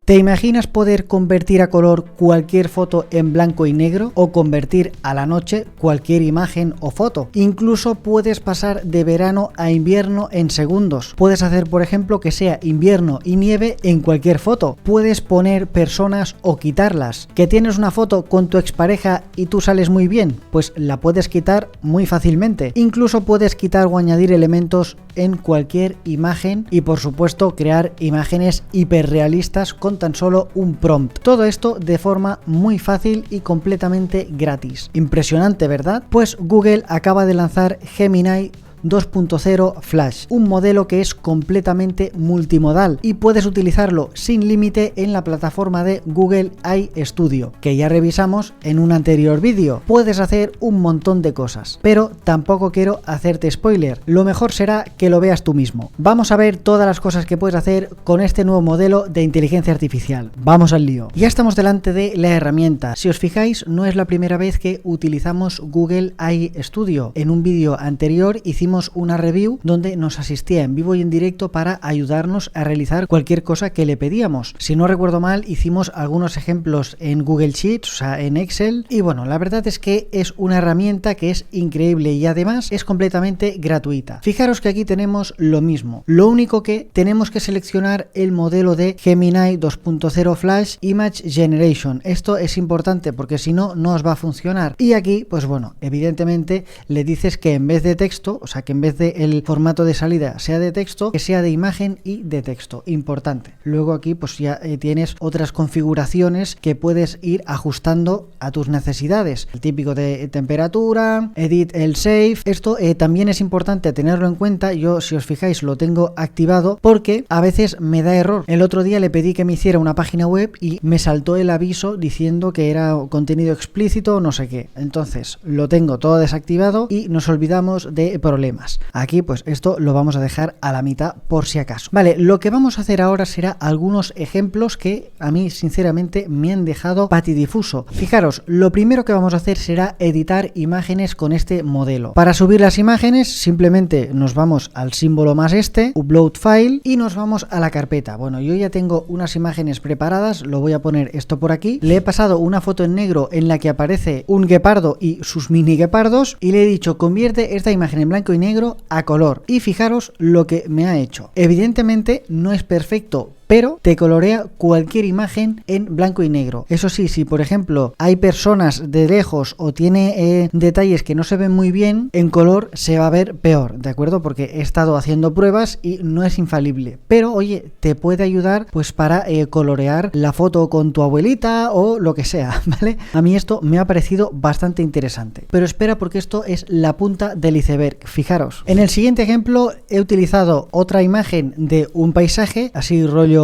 ¿Te imaginas poder convertir a color cualquier foto en blanco y negro o convertir a la noche cualquier imagen o foto? Incluso puedes pasar de verano a invierno en segundos. Puedes hacer, por ejemplo, que sea invierno y nieve en cualquier foto. Puedes poner personas o quitarlas. ¿Que tienes una foto con tu expareja y tú sales muy bien? Pues la puedes quitar muy fácilmente. Incluso puedes quitar o añadir elementos en cualquier imagen y, por supuesto, crear imágenes hiperrealistas con tan solo un prompt. Todo esto de forma muy fácil y completamente gratis. Impresionante, ¿verdad? Pues Google acaba de lanzar Gemini 2.0 Flash, un modelo que es completamente multimodal y puedes utilizarlo sin límite en la plataforma de Google AI Studio, que ya revisamos en un anterior vídeo. Puedes hacer un montón de cosas, pero tampoco quiero hacerte spoiler. Lo mejor será que lo veas tú mismo. Vamos a ver todas las cosas que puedes hacer con este nuevo modelo de inteligencia artificial. Vamos al lío. Ya estamos delante de la herramienta. Si os fijáis, no es la primera vez que utilizamos Google AI Studio. En un vídeo anterior hicimos una review donde nos asistía en vivo y en directo para ayudarnos a realizar cualquier cosa que le pedíamos. Si no recuerdo mal, hicimos algunos ejemplos en Google Sheets, o sea, en Excel, y bueno, la verdad es que es una herramienta que es increíble y además es completamente gratuita. Fijaros que aquí tenemos lo mismo. Lo único que tenemos que seleccionar el modelo de Gemini 2.0 Flash Image Generation. Esto es importante porque si no, no os va a funcionar. Y aquí, pues bueno, evidentemente le dices que en vez de texto, o sea, que en vez de el formato de salida sea de texto, que sea de imagen y de texto. Importante. Luego aquí pues ya tienes otras configuraciones que puedes ir ajustando a tus necesidades. El típico de temperatura, edit el save. Esto también es importante tenerlo en cuenta. Yo, si os fijáis, lo tengo activado porque a veces me da error. El otro día le pedí que me hiciera una página web y me saltó el aviso diciendo que era contenido explícito o no sé qué. Entonces lo tengo todo desactivado y nos olvidamos de problemas. Aquí pues esto lo vamos a dejar a la mitad por si acaso. Vale, lo que vamos a hacer ahora será algunos ejemplos que a mí sinceramente me han dejado patidifuso. Fijaros, lo primero que vamos a hacer será editar imágenes con este modelo. Para subir las imágenes simplemente nos vamos al símbolo más upload file y nos vamos a la carpeta. Bueno, yo ya tengo unas imágenes preparadas, lo voy a poner esto por aquí. Le he pasado una foto en negro en la que aparece un guepardo y sus mini guepardos y le he dicho convierte esta imagen en blanco y negro a color y fijaros lo que me ha hecho. Evidentemente no es perfecto, pero te colorea cualquier imagen en blanco y negro. Eso sí, si por ejemplo hay personas de lejos o tiene detalles que no se ven muy bien, en color se va a ver peor, ¿de acuerdo? Porque he estado haciendo pruebas y no es infalible. Pero oye, te puede ayudar pues para colorear la foto con tu abuelita o lo que sea, ¿vale? A mí esto me ha parecido bastante interesante. Pero espera, porque esto es la punta del iceberg. Fijaros. En el siguiente ejemplo he utilizado otra imagen de un paisaje, así rollo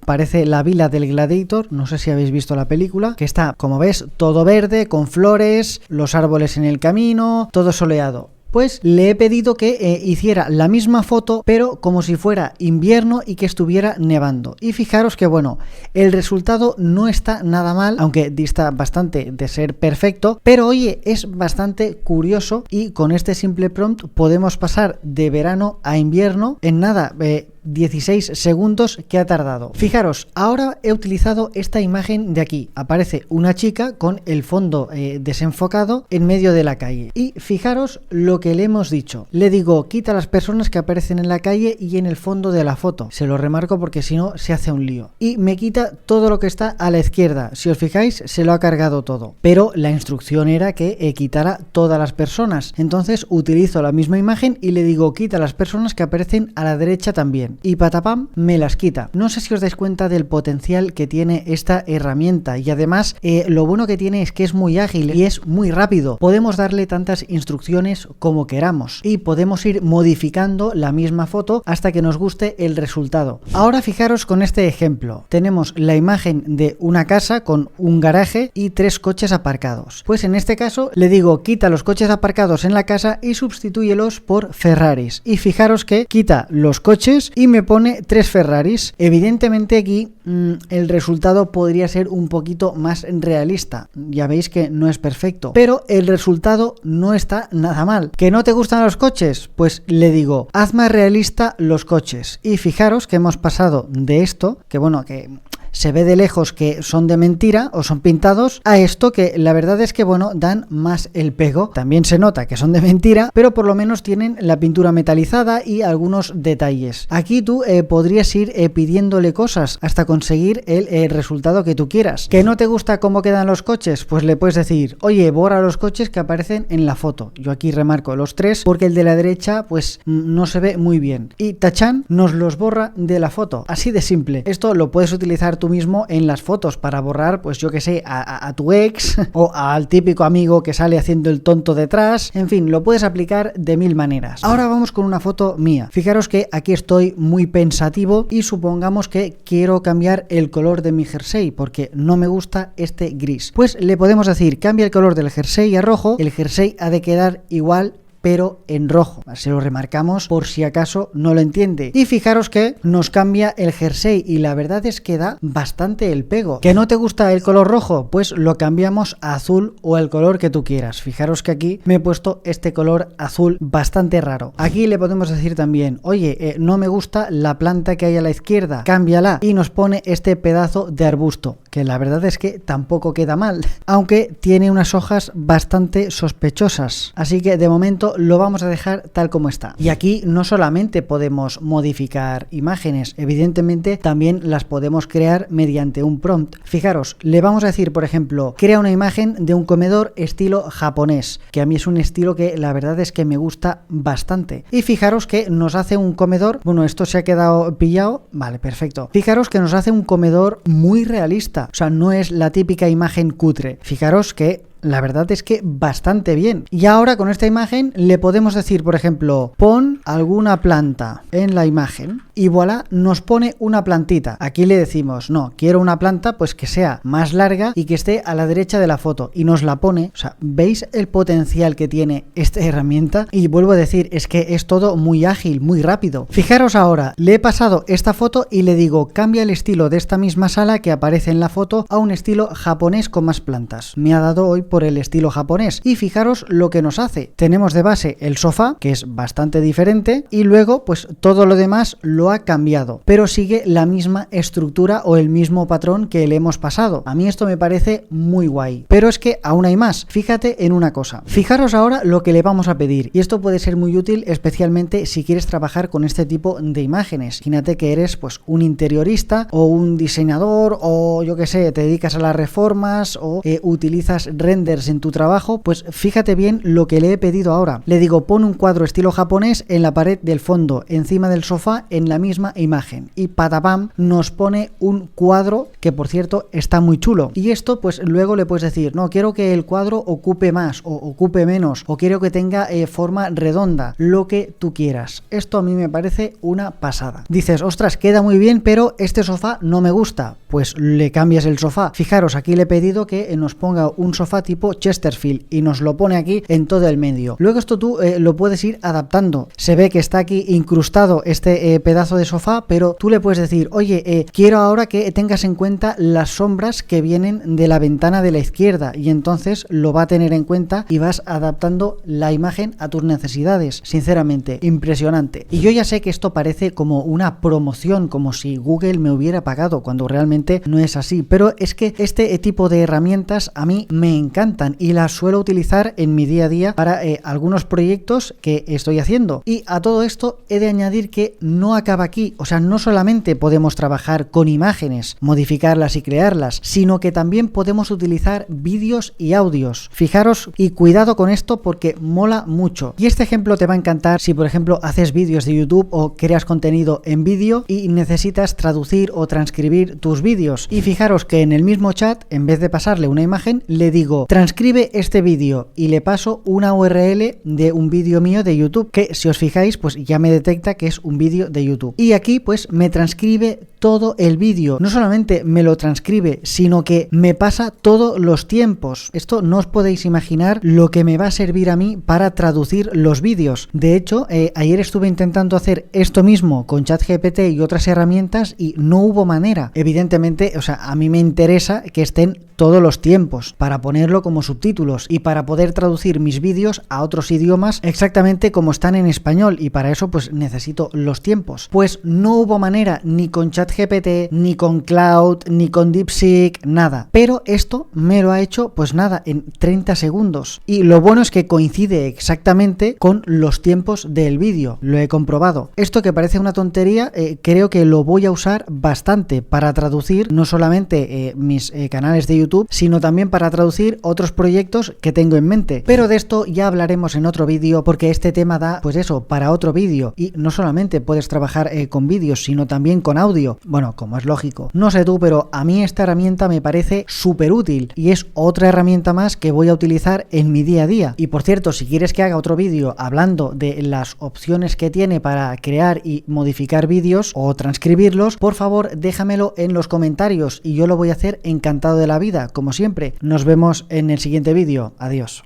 parece la vila del Gladiator, no sé si habéis visto la película, que está, como ves, todo verde, con flores, los árboles en el camino, todo soleado. Pues le he pedido que hiciera la misma foto, pero como si fuera invierno y que estuviera nevando. Y fijaros que bueno, el resultado no está nada mal, aunque dista bastante de ser perfecto, pero oye, es bastante curioso y con este simple prompt podemos pasar de verano a invierno en nada, 16 segundos que ha tardado. Fijaros, ahora he utilizado esta imagen de aquí. Aparece una chica con el fondo desenfocado en medio de la calle. Y fijaros lo que le hemos dicho. Le digo, quita las personas que aparecen en la calle y en el fondo de la foto. Se lo remarco porque si no se hace un lío. Y me quita todo lo que está a la izquierda. Si os fijáis, se lo ha cargado todo. Pero la instrucción era que quitara todas las personas. Entonces utilizo la misma imagen y le digo, quita las personas que aparecen a la derecha también. Y patapam, me las quita. No sé si os dais cuenta del potencial que tiene esta herramienta y además lo bueno que tiene es que es muy ágil y es muy rápido. Podemos darle tantas instrucciones como queramos y podemos ir modificando la misma foto hasta que nos guste el resultado. Ahora fijaros con este ejemplo. Tenemos la imagen de una casa con un garaje y 3 coches aparcados. Pues en este caso le digo, quita los coches aparcados en la casa y sustitúyelos por Ferraris. Y fijaros que quita los coches y me pone 3 Ferraris. Evidentemente aquí el resultado podría ser un poquito más realista. Ya veis que no es perfecto, pero el resultado no está nada mal. ¿Que no te gustan los coches? Pues le digo, haz más realista los coches. Y fijaros que hemos pasado de esto, que bueno, que se ve de lejos que son de mentira o son pintados, a esto que la verdad es que, bueno, dan más el pego. También se nota que son de mentira, pero por lo menos tienen la pintura metalizada y algunos detalles. Aquí tú podrías ir pidiéndole cosas hasta conseguir el resultado que tú quieras. ¿Que no te gusta cómo quedan los coches? Pues le puedes decir, oye, borra los coches que aparecen en la foto. Yo aquí remarco los 3 porque el de la derecha pues no se ve muy bien. Y tachan nos los borra de la foto. Así de simple. Esto lo puedes utilizar tú mismo en las fotos para borrar, pues yo que sé, a tu ex o al típico amigo que sale haciendo el tonto detrás. En fin, lo puedes aplicar de 1000 maneras. Ahora vamos con una foto mía. Fijaros que aquí estoy muy pensativo y supongamos que quiero cambiar el color de mi jersey porque no me gusta este gris. Pues le podemos decir, cambia el color del jersey a rojo. El jersey ha de quedar igual pero en rojo. Se lo remarcamos por si acaso no lo entiende. Y fijaros que nos cambia el jersey y la verdad es que da bastante el pego. ¿Que no te gusta el color rojo? Pues lo cambiamos a azul o el color que tú quieras. Fijaros que aquí me he puesto este color azul bastante raro. Aquí le podemos decir también, oye, no me gusta la planta que hay a la izquierda, cámbiala. Y nos pone este pedazo de arbusto, que la verdad es que tampoco queda mal, aunque tiene unas hojas bastante sospechosas. Así que de momento lo vamos a dejar tal como está. Y aquí no solamente podemos modificar imágenes, evidentemente también las podemos crear mediante un prompt. Fijaros, le vamos a decir, por ejemplo, crea una imagen de un comedor estilo japonés, que a mí es un estilo que la verdad es que me gusta bastante. Y fijaros que nos hace un comedor, bueno, esto se ha quedado pillado, vale, perfecto. Fijaros que nos hace un comedor muy realista, o sea, no es la típica imagen cutre. Fijaros que la verdad es que bastante bien. Y ahora con esta imagen le podemos decir, por ejemplo, pon alguna planta en la imagen y voilà, nos pone una plantita. Aquí le decimos, no, quiero una planta pues que sea más larga y que esté a la derecha de la foto y nos la pone. O sea, ¿veis el potencial que tiene esta herramienta? Y vuelvo a decir, es que es todo muy ágil, muy rápido. Fijaros ahora, le he pasado esta foto y le digo, cambia el estilo de esta misma sala que aparece en la foto a un estilo japonés con más plantas. Me ha dado hoy por el estilo japonés y fijaros lo que nos hace. Tenemos de base el sofá, que es bastante diferente, y luego pues todo lo demás lo ha cambiado, pero sigue la misma estructura o el mismo patrón que le hemos pasado. A mí esto me parece muy guay, pero es que aún hay más. Fíjate en una cosa. Fijaros ahora lo que le vamos a pedir, y esto puede ser muy útil especialmente si quieres trabajar con este tipo de imágenes. Imagínate que eres pues un interiorista o un diseñador o yo que sé, te dedicas a las reformas o utilizas renders en tu trabajo, pues fíjate bien lo que le he pedido ahora. Le digo, pon un cuadro estilo japonés en la pared del fondo, encima del sofá, en la misma imagen. Y patapam, nos pone un cuadro que, por cierto, está muy chulo. Y esto, pues luego le puedes decir, no, quiero que el cuadro ocupe más o ocupe menos, o quiero que tenga forma redonda, lo que tú quieras. Esto a mí me parece una pasada. Dices, ostras, queda muy bien, pero este sofá no me gusta. Pues le cambias el sofá. Fijaros, aquí le he pedido que nos ponga un sofá tipo Chesterfield y nos lo pone aquí en todo el medio. Luego esto tú lo puedes ir adaptando. Se ve que está aquí incrustado este pedazo de sofá, pero tú le puedes decir, oye, quiero ahora que tengas en cuenta las sombras que vienen de la ventana de la izquierda, y entonces lo va a tener en cuenta y vas adaptando la imagen a tus necesidades. Sinceramente, impresionante. Y yo ya sé que esto parece como una promoción, como si Google me hubiera pagado, cuando realmente no es así, pero es que este tipo de herramientas a mí me encantan y las suelo utilizar en mi día a día para algunos proyectos que estoy haciendo. Y a todo esto he de añadir que no acaba aquí, o sea, no solamente podemos trabajar con imágenes, modificarlas y crearlas, sino que también podemos utilizar vídeos y audios. Fijaros y cuidado con esto porque mola mucho. Y este ejemplo te va a encantar si, por ejemplo, haces vídeos de YouTube o creas contenido en vídeo y necesitas traducir o transcribir tus vídeos. Y fijaros que en el mismo chat, en vez de pasarle una imagen, le digo, transcribe este vídeo, y le paso una URL de un vídeo mío de YouTube, que si os fijáis, pues ya me detecta que es un vídeo de YouTube. Y aquí pues me transcribe todo el vídeo. No solamente me lo transcribe, sino que me pasa todos los tiempos. Esto no os podéis imaginar lo que me va a servir a mí para traducir los vídeos. De hecho, ayer estuve intentando hacer esto mismo con ChatGPT y otras herramientas y no hubo manera. Evidentemente, o sea, a mí me interesa que estén todos los tiempos, para ponerlo como subtítulos y para poder traducir mis vídeos a otros idiomas exactamente como están en español, y para eso pues necesito los tiempos. Pues no hubo manera ni con ChatGPT, ni con Claude, ni con DeepSeek, nada. Pero esto me lo ha hecho pues nada, en 30 segundos. Y lo bueno es que coincide exactamente con los tiempos del vídeo, lo he comprobado. Esto que parece una tontería, creo que lo voy a usar bastante para traducir no solamente mis canales de YouTube, sino también para traducir otros proyectos que tengo en mente. Pero de esto ya hablaremos en otro vídeo, porque este tema da pues eso, para otro vídeo. Y no solamente puedes trabajar con vídeos, sino también con audio. Bueno, como es lógico. No sé tú, pero a mí esta herramienta me parece súper útil y es otra herramienta más que voy a utilizar en mi día a día. Y por cierto, si quieres que haga otro vídeo hablando de las opciones que tiene para crear y modificar vídeos o transcribirlos, por favor déjamelo en los comentarios y yo lo voy a hacer encantado de la vida, como siempre. Nos vemos en el siguiente vídeo. Adiós.